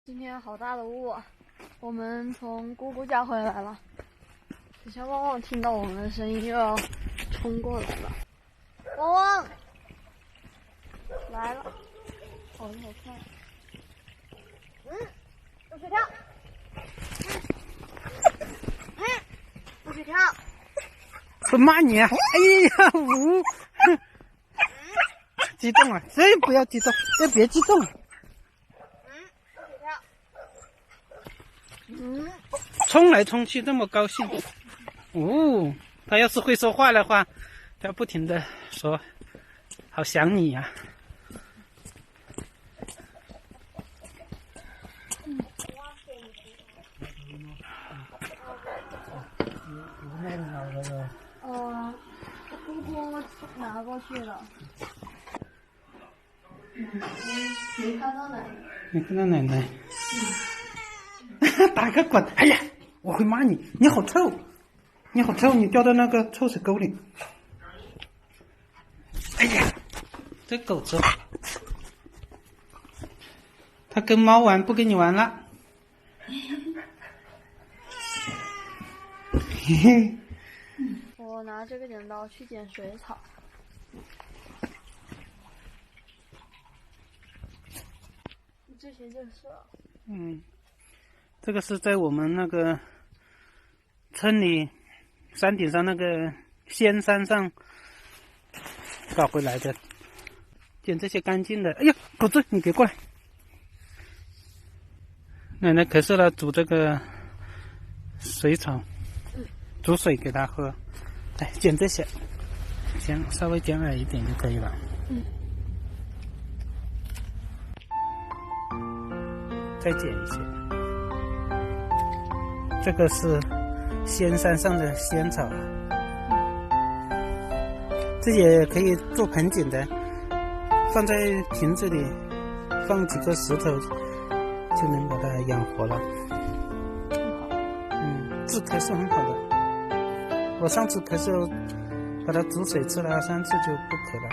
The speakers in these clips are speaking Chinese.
今天好大的雾啊！我们从姑姑家回来了，小汪汪听到我们的声音又要冲过来了。汪汪来了，好快！有水跳，有水跳，会骂你啊！哎呀，呜！激动啊！不要激动，别激动。冲来冲去这么高兴，他要是会说话的话，他不停的说，好想你呀、姑姑拿过去了。没看到奶奶。你看到奶奶？打个滚！哎呀，我会骂你，你好臭，你好臭，你掉到那个臭水沟里。哎呀，这狗子，它跟猫玩，不跟你玩了。嘿嘿。我拿这个剪刀去剪水草。这些就是了。这个是在我们那个村里山顶上那个仙山上搞回来的，捡这些干净的。哎呀，狗子，你别过来！奶奶可是要煮这个水草，煮水给它喝。来，捡这些，行，稍微剪矮一点就可以了。再剪一些。这个是仙山上的仙草，这也可以做盆景的，放在瓶子里，放几个石头就能把它养活了。治咳嗽很好的。我上次咳嗽把它煮水吃了3次就不咳了。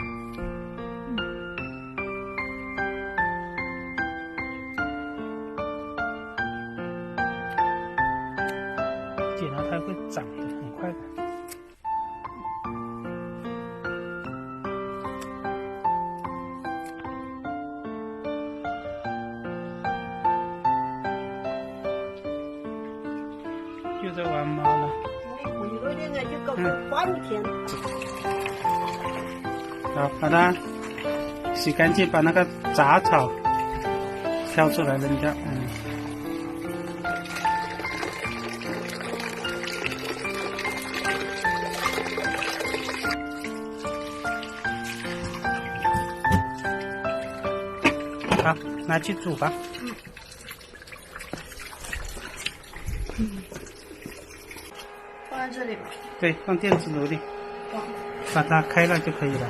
剪了它会长得很快的。又在玩猫了。好，把它洗干净，把那个杂草挑出来扔掉。好，拿去煮吧。放在这里吧。对，放电磁炉里，把它开了就可以了。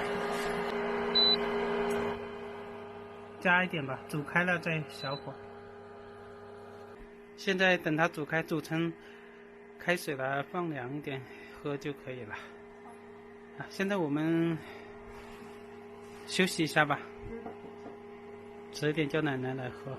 加一点吧，煮开了再小火。现在等它煮开，煮成开水了，放凉一点喝就可以了。现在我们休息一下吧，迟一点叫奶奶来喝。